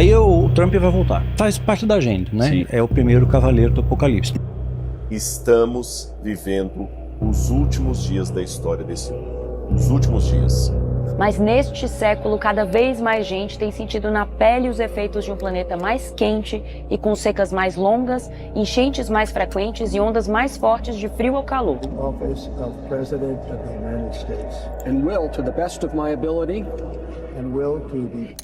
Aí o Trump vai voltar. Faz parte da agenda, né? Sim. É o primeiro cavaleiro do Apocalipse. Estamos vivendo os últimos dias da história desse mundo. Os últimos dias. Mas neste século, cada vez mais gente tem sentido na pele os efeitos de um planeta mais quente e com secas mais longas, enchentes mais frequentes e ondas mais fortes de frio ou calor. Office of President of the United States. And will, to the best of my ability, And will to the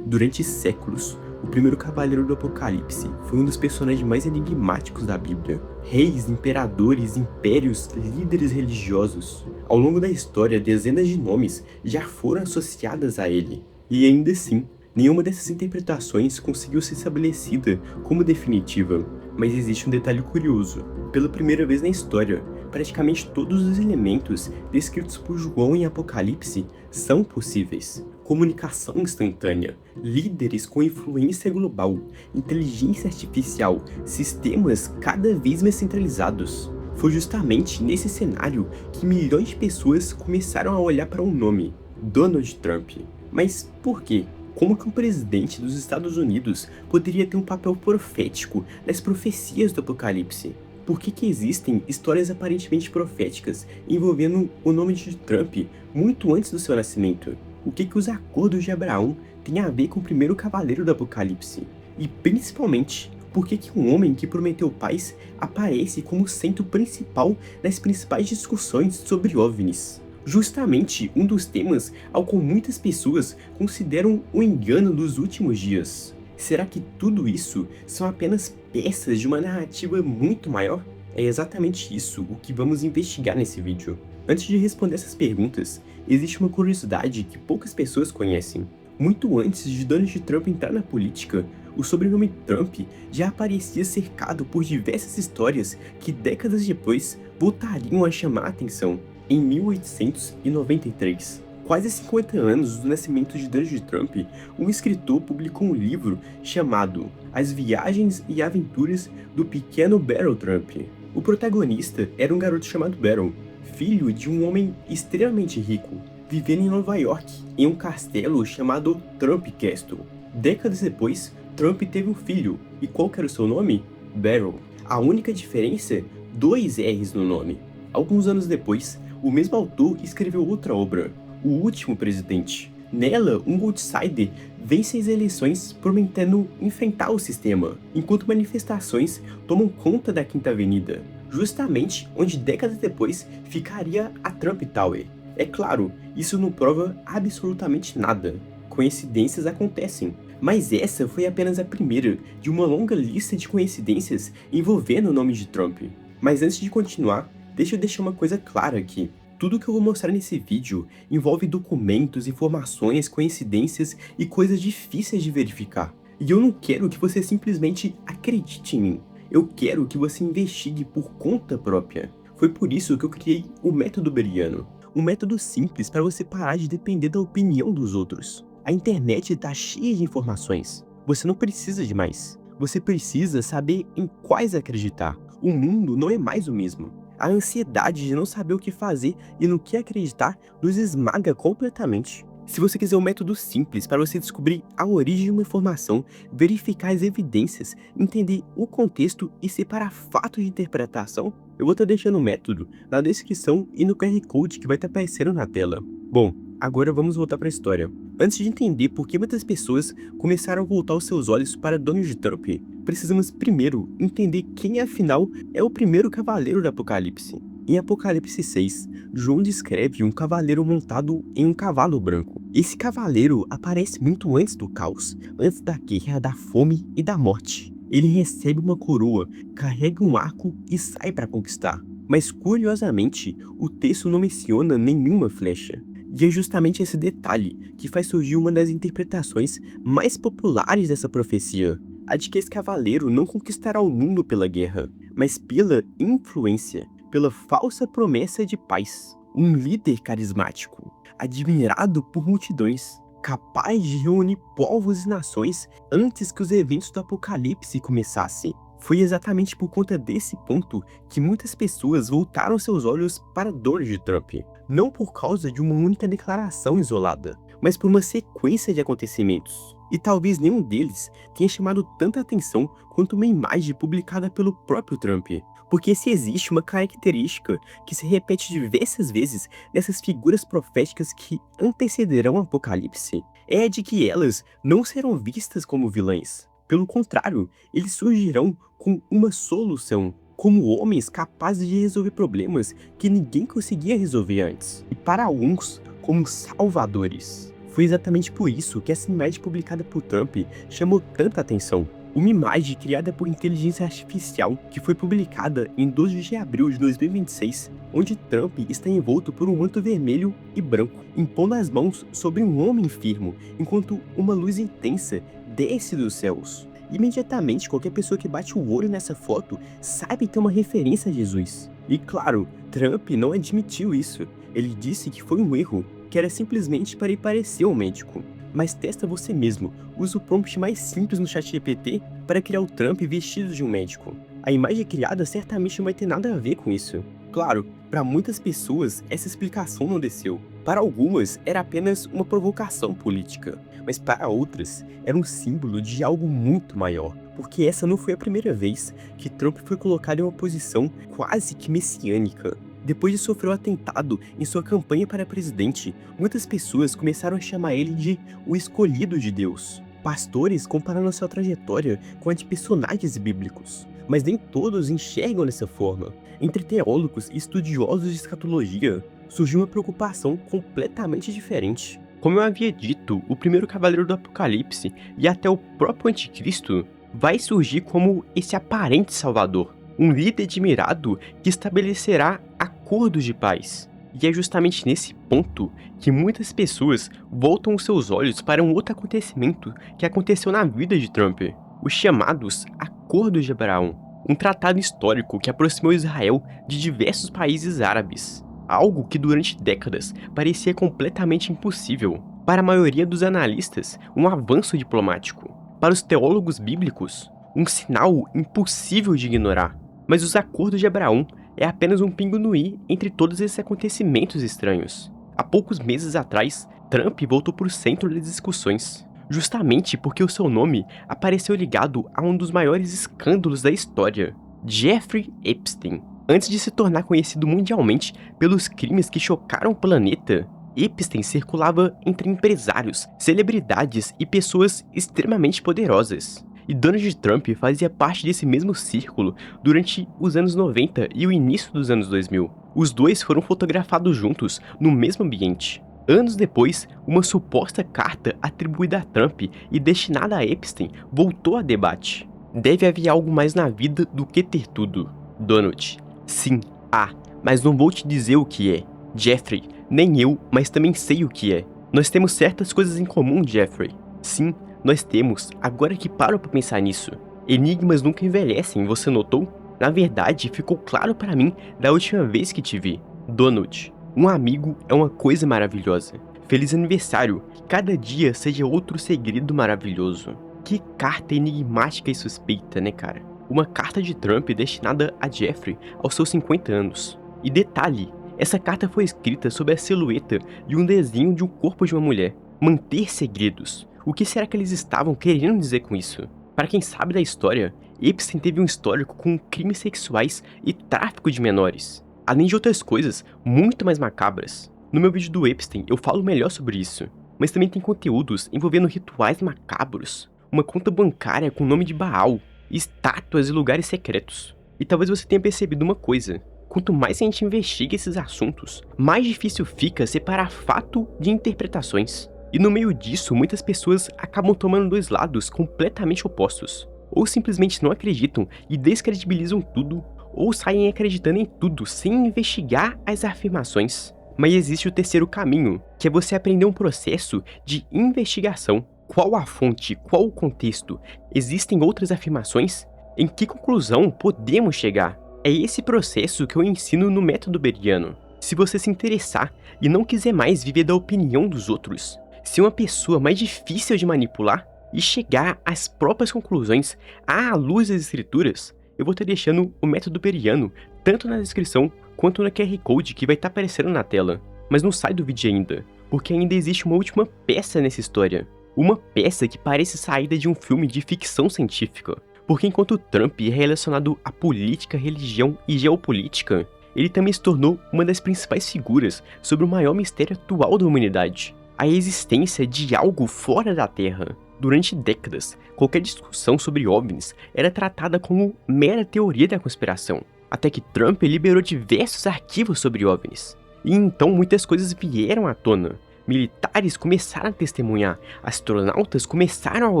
Durante séculos, o primeiro cavaleiro do Apocalipse foi um dos personagens mais enigmáticos da Bíblia. Reis, imperadores, impérios, líderes religiosos. Ao longo da história, dezenas de nomes já foram associadas a ele. E ainda assim, nenhuma dessas interpretações conseguiu ser estabelecida como definitiva. Mas existe um detalhe curioso. Pela primeira vez na história, praticamente todos os elementos descritos por João em Apocalipse são possíveis. Comunicação instantânea, líderes com influência global, inteligência artificial, sistemas cada vez mais centralizados. Foi justamente nesse cenário que milhões de pessoas começaram a olhar para um nome, Donald Trump. Mas por quê? Como que um presidente dos Estados Unidos poderia ter um papel profético nas profecias do Apocalipse? Por que existem histórias aparentemente proféticas envolvendo o nome de Trump muito antes do seu nascimento? O que os acordos de Abraão têm a ver com o primeiro cavaleiro do Apocalipse? E principalmente, por que um homem que prometeu paz aparece como o centro principal nas principais discussões sobre OVNIs? Justamente um dos temas ao qual muitas pessoas consideram o engano dos últimos dias. Será que tudo isso são apenas peças de uma narrativa muito maior? É exatamente isso o que vamos investigar nesse vídeo. Antes de responder essas perguntas, existe uma curiosidade que poucas pessoas conhecem. Muito antes de Donald Trump entrar na política, o sobrenome Trump já aparecia cercado por diversas histórias que décadas depois voltariam a chamar a atenção. Em 1893, quase 50 anos do nascimento de Donald Trump, um escritor publicou um livro chamado As Viagens e Aventuras do Pequeno Barrel Trump. O protagonista era um garoto chamado Barrel, filho de um homem extremamente rico, vivendo em Nova York, em um castelo chamado Trump Castle. Décadas depois, Trump teve um filho, e qual que era o seu nome? Barrel. A única diferença? 2 R's no nome. Alguns anos depois, o mesmo autor escreveu outra obra, O Último Presidente. Nela, um outsider vence as eleições prometendo enfrentar o sistema, enquanto manifestações tomam conta da Quinta Avenida, justamente onde décadas depois ficaria a Trump Tower. É claro, isso não prova absolutamente nada. Coincidências acontecem, mas essa foi apenas a primeira de uma longa lista de coincidências envolvendo o nome de Trump. Mas antes de continuar, deixa eu deixar uma coisa clara aqui. Tudo que eu vou mostrar nesse vídeo envolve documentos, informações, coincidências e coisas difíceis de verificar. E eu não quero que você simplesmente acredite em mim. Eu quero que você investigue por conta própria. Foi por isso que eu criei o método Beriano. Um método simples para você parar de depender da opinião dos outros. A internet está cheia de informações. Você não precisa de mais. Você precisa saber em quais acreditar. O mundo não é mais o mesmo. A ansiedade de não saber o que fazer e no que acreditar nos esmaga completamente. Se você quiser um método simples para você descobrir a origem de uma informação, verificar as evidências, entender o contexto e separar fatos de interpretação, eu vou estar deixando o método na descrição e no QR Code que vai estar aparecendo na tela. Bom, agora vamos voltar para a história. Antes de entender por que muitas pessoas começaram a voltar os seus olhos para Donald Trump, precisamos primeiro entender quem afinal é o primeiro cavaleiro do Apocalipse. Em Apocalipse 6, João descreve um cavaleiro montado em um cavalo branco. Esse cavaleiro aparece muito antes do caos, antes da guerra, da fome e da morte. Ele recebe uma coroa, carrega um arco e sai para conquistar. Mas curiosamente, o texto não menciona nenhuma flecha. E é justamente esse detalhe que faz surgir uma das interpretações mais populares dessa profecia. A de que esse cavaleiro não conquistará o mundo pela guerra, mas pela influência, pela falsa promessa de paz. Um líder carismático, admirado por multidões, capaz de reunir povos e nações antes que os eventos do Apocalipse começassem. Foi exatamente por conta desse ponto que muitas pessoas voltaram seus olhos para Donald Trump. Não por causa de uma única declaração isolada, mas por uma sequência de acontecimentos. E talvez nenhum deles tenha chamado tanta atenção quanto uma imagem publicada pelo próprio Trump. Porque se existe uma característica que se repete diversas vezes nessas figuras proféticas que antecederão o Apocalipse, é a de que elas não serão vistas como vilãs. Pelo contrário, eles surgirão com uma solução, como homens capazes de resolver problemas que ninguém conseguia resolver antes, e para alguns, como salvadores. Foi exatamente por isso que essa imagem publicada por Trump chamou tanta atenção. Uma imagem criada por inteligência artificial que foi publicada em 12 de abril de 2026, onde Trump está envolto por um manto vermelho e branco, impondo as mãos sobre um homem enfermo, enquanto uma luz intensa desce dos céus. Imediatamente, qualquer pessoa que bate o olho nessa foto sabe que é uma referência a Jesus. E claro, Trump não admitiu isso. Ele disse que foi um erro, que era simplesmente para ir parecer um médico. Mas testa você mesmo, usa o prompt mais simples no ChatGPT para criar o Trump vestido de um médico. A imagem criada certamente não vai ter nada a ver com isso. Claro, para muitas pessoas essa explicação não desceu. Para algumas era apenas uma provocação política, mas para outras era um símbolo de algo muito maior. Porque essa não foi a primeira vez que Trump foi colocado em uma posição quase que messiânica. Depois de sofrer um atentado em sua campanha para presidente, muitas pessoas começaram a chamar ele de o escolhido de Deus. Pastores compararam sua trajetória com a de personagens bíblicos, mas nem todos enxergam dessa forma. Entre teólogos e estudiosos de escatologia, surgiu uma preocupação completamente diferente. Como eu havia dito, o primeiro cavaleiro do Apocalipse e até o próprio Anticristo vai surgir como esse aparente salvador. Um líder admirado que estabelecerá acordos de paz. E é justamente nesse ponto que muitas pessoas voltam os seus olhos para um outro acontecimento que aconteceu na vida de Trump. Os chamados Acordos de Abraão. Um tratado histórico que aproximou Israel de diversos países árabes. Algo que durante décadas parecia completamente impossível. Para a maioria dos analistas, um avanço diplomático. Para os teólogos bíblicos, um sinal impossível de ignorar. Mas os Acordos de Abraão é apenas um pingo no i entre todos esses acontecimentos estranhos. Há poucos meses atrás, Trump voltou para o centro das discussões, justamente porque o seu nome apareceu ligado a um dos maiores escândalos da história, Jeffrey Epstein. Antes de se tornar conhecido mundialmente pelos crimes que chocaram o planeta, Epstein circulava entre empresários, celebridades e pessoas extremamente poderosas. E Donald Trump fazia parte desse mesmo círculo durante os anos 90 e o início dos anos 2000. Os dois foram fotografados juntos no mesmo ambiente. Anos depois, uma suposta carta atribuída a Trump e destinada a Epstein voltou a debate. Deve haver algo mais na vida do que ter tudo. Donald: sim, há, mas não vou te dizer o que é. Jeffrey: nem eu, mas também sei o que é. Nós temos certas coisas em comum, Jeffrey. Sim, nós temos, agora que paro pra pensar nisso. Enigmas nunca envelhecem, você notou? Na verdade, ficou claro pra mim da última vez que te vi. Donald: um amigo é uma coisa maravilhosa. Feliz aniversário, que cada dia seja outro segredo maravilhoso. Que carta enigmática e suspeita, né, cara? Uma carta de Trump destinada a Jeffrey aos seus 50 anos. E detalhe, essa carta foi escrita sob a silhueta de um desenho de um corpo de uma mulher. Manter segredos. O que será que eles estavam querendo dizer com isso? Para quem sabe da história, Epstein teve um histórico com crimes sexuais e tráfico de menores, além de outras coisas muito mais macabras. No meu vídeo do Epstein eu falo melhor sobre isso, mas também tem conteúdos envolvendo rituais macabros, uma conta bancária com o nome de Baal, estátuas e lugares secretos. E talvez você tenha percebido uma coisa: quanto mais a gente investiga esses assuntos, mais difícil fica separar fato de interpretações. E no meio disso, muitas pessoas acabam tomando dois lados completamente opostos. Ou simplesmente não acreditam e descredibilizam tudo, ou saem acreditando em tudo sem investigar as afirmações. Mas existe o terceiro caminho, que é você aprender um processo de investigação. Qual a fonte? Qual o contexto? Existem outras afirmações? Em que conclusão podemos chegar? É esse processo que eu ensino no método Beriano. Se você se interessar e não quiser mais viver da opinião dos outros, ser uma pessoa mais difícil de manipular e chegar às próprias conclusões à luz das escrituras, eu vou estar deixando o método Beriano tanto na descrição quanto no QR Code que vai estar aparecendo na tela. Mas não sai do vídeo ainda. porque ainda existe uma última peça nessa história. Uma peça que parece saída de um filme de ficção científica. Porque enquanto Trump é relacionado à política, religião e geopolítica, ele também se tornou uma das principais figuras sobre o maior mistério atual da humanidade, a existência de algo fora da Terra. Durante décadas, qualquer discussão sobre OVNIs era tratada como mera teoria da conspiração, até que Trump liberou diversos arquivos sobre OVNIs. E então muitas coisas vieram à tona. Militares começaram a testemunhar, astronautas começaram a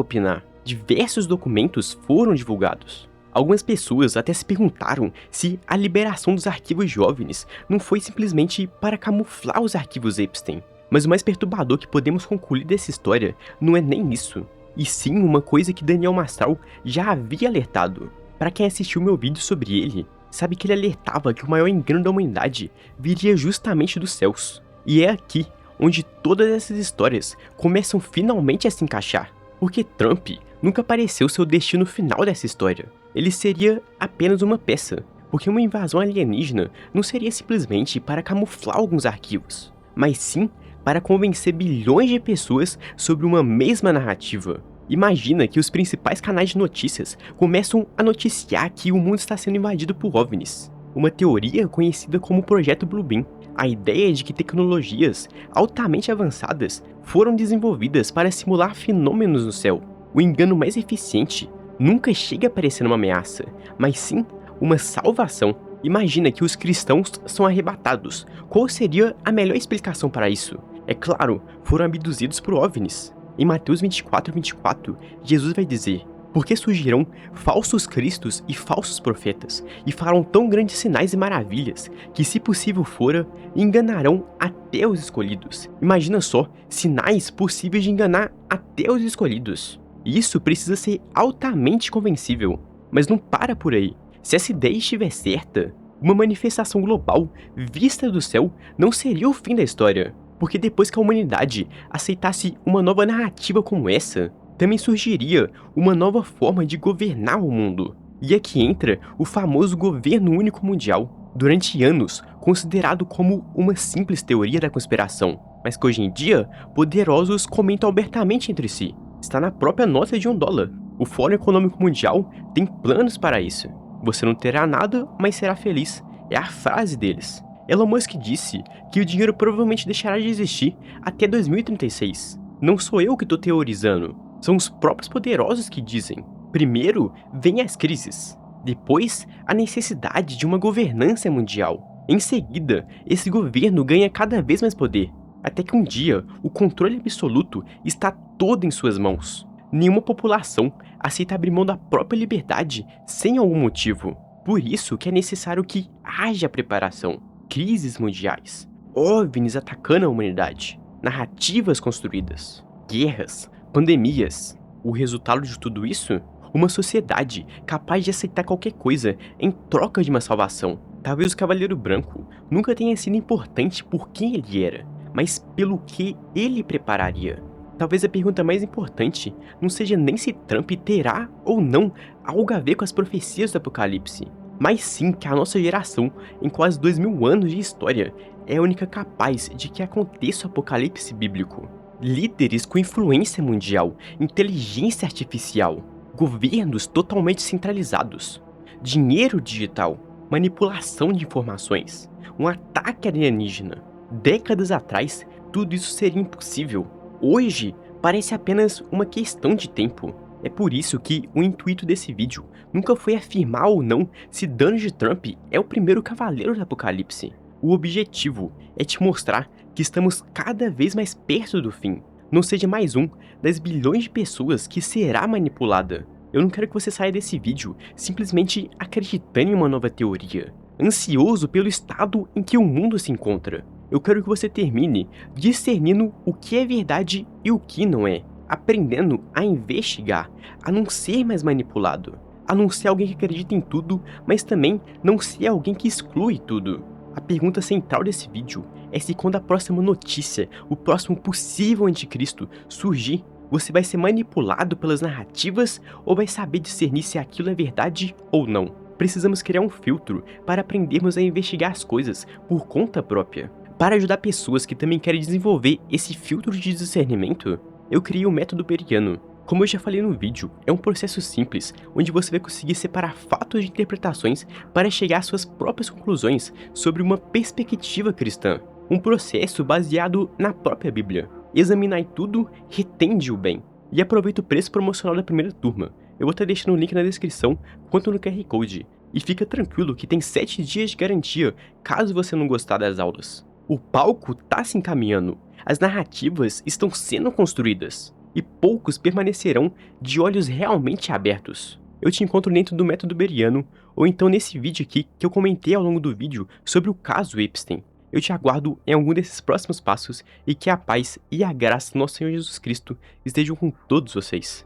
opinar, diversos documentos foram divulgados. Algumas pessoas até se perguntaram se a liberação dos arquivos de OVNIs não foi simplesmente para camuflar os arquivos Epstein. Mas o mais perturbador que podemos concluir dessa história não é nem isso, e sim uma coisa que Daniel Mastral já havia alertado. Para quem assistiu meu vídeo sobre ele, sabe que ele alertava que o maior engano da humanidade viria justamente dos céus. E é aqui onde todas essas histórias começam finalmente a se encaixar. Porque Trump nunca pareceu ser o destino final dessa história. Ele seria apenas uma peça, porque uma invasão alienígena não seria simplesmente para camuflar alguns arquivos, mas sim para convencer bilhões de pessoas sobre uma mesma narrativa. Imagina que os principais canais de notícias começam a noticiar que o mundo está sendo invadido por OVNIs, uma teoria conhecida como Projeto Bluebeam. A ideia de que tecnologias altamente avançadas foram desenvolvidas para simular fenômenos no céu. O engano mais eficiente nunca chega a parecer uma ameaça, mas sim uma salvação. Imagina que os cristãos são arrebatados. Qual seria a melhor explicação para isso? É claro, foram abduzidos por OVNIs. Em Mateus 24:24, Jesus vai dizer: porque surgirão falsos cristos e falsos profetas, e farão tão grandes sinais e maravilhas, que se possível fora, enganarão até os escolhidos. Imagina só, sinais possíveis de enganar até os escolhidos. Isso precisa ser altamente convencível. Mas não para por aí. Se essa ideia estiver certa, uma manifestação global vista do céu não seria o fim da história. Porque depois que a humanidade aceitasse uma nova narrativa como essa, também surgiria uma nova forma de governar o mundo. E aqui entra o famoso governo único mundial, durante anos considerado como uma simples teoria da conspiração, mas que hoje em dia poderosos comentam abertamente entre si. Está na própria nota de $1. O Fórum Econômico Mundial tem planos para isso. Você não terá nada, mas será feliz. É a frase deles. Elon Musk disse que o dinheiro provavelmente deixará de existir até 2036. Não sou eu que estou teorizando. São os próprios poderosos que dizem. Primeiro, vem as crises. Depois, a necessidade de uma governança mundial. Em seguida, esse governo ganha cada vez mais poder. Até que um dia, o controle absoluto está todo em suas mãos. Nenhuma população aceita abrir mão da própria liberdade sem algum motivo. Por isso que é necessário que haja preparação. Crises mundiais. OVNIs atacando a humanidade. Narrativas construídas. Guerras. Pandemias. O resultado de tudo isso? Uma sociedade capaz de aceitar qualquer coisa em troca de uma salvação. Talvez o Cavaleiro Branco nunca tenha sido importante por quem ele era, mas pelo que ele prepararia. Talvez a pergunta mais importante não seja nem se Trump terá ou não algo a ver com as profecias do Apocalipse, mas sim que a nossa geração, em quase 2000 anos de história, é a única capaz de que aconteça o apocalipse bíblico. Líderes com influência mundial, inteligência artificial, governos totalmente centralizados, dinheiro digital, manipulação de informações, um ataque alienígena. Décadas atrás, tudo isso seria impossível. Hoje, parece apenas uma questão de tempo. É por isso que o intuito desse vídeo nunca foi afirmar ou não se Donald Trump é o primeiro cavaleiro do apocalipse. O objetivo é te mostrar que estamos cada vez mais perto do fim. Não seja mais um das bilhões de pessoas que será manipulada. Eu não quero que você saia desse vídeo simplesmente acreditando em uma nova teoria, ansioso pelo estado em que o mundo se encontra. Eu quero que você termine discernindo o que é verdade e o que não é, aprendendo a investigar, a não ser mais manipulado, a não ser alguém que acredita em tudo, mas também não ser alguém que exclui tudo. A pergunta central desse vídeo é se quando a próxima notícia, o próximo possível anticristo surgir, você vai ser manipulado pelas narrativas ou vai saber discernir se aquilo é verdade ou não. Precisamos criar um filtro para aprendermos a investigar as coisas por conta própria. Para ajudar pessoas que também querem desenvolver esse filtro de discernimento, eu criei o método Beriano. Como eu já falei no vídeo, é um processo simples, onde você vai conseguir separar fatos de interpretações para chegar às suas próprias conclusões sobre uma perspectiva cristã. Um processo baseado na própria Bíblia. Examinai tudo, retende o bem. E aproveita o preço promocional da primeira turma. Eu vou estar deixando o link na descrição, quanto no QR Code. E fica tranquilo que tem 7 dias de garantia, caso você não gostar das aulas. O palco tá se encaminhando, as narrativas estão sendo construídas, e poucos permanecerão de olhos realmente abertos. Eu te encontro dentro do método Beriano, ou então nesse vídeo aqui que eu comentei ao longo do vídeo sobre o caso Epstein. Eu te aguardo em algum desses próximos passos e que a paz e a graça do nosso Senhor Jesus Cristo estejam com todos vocês.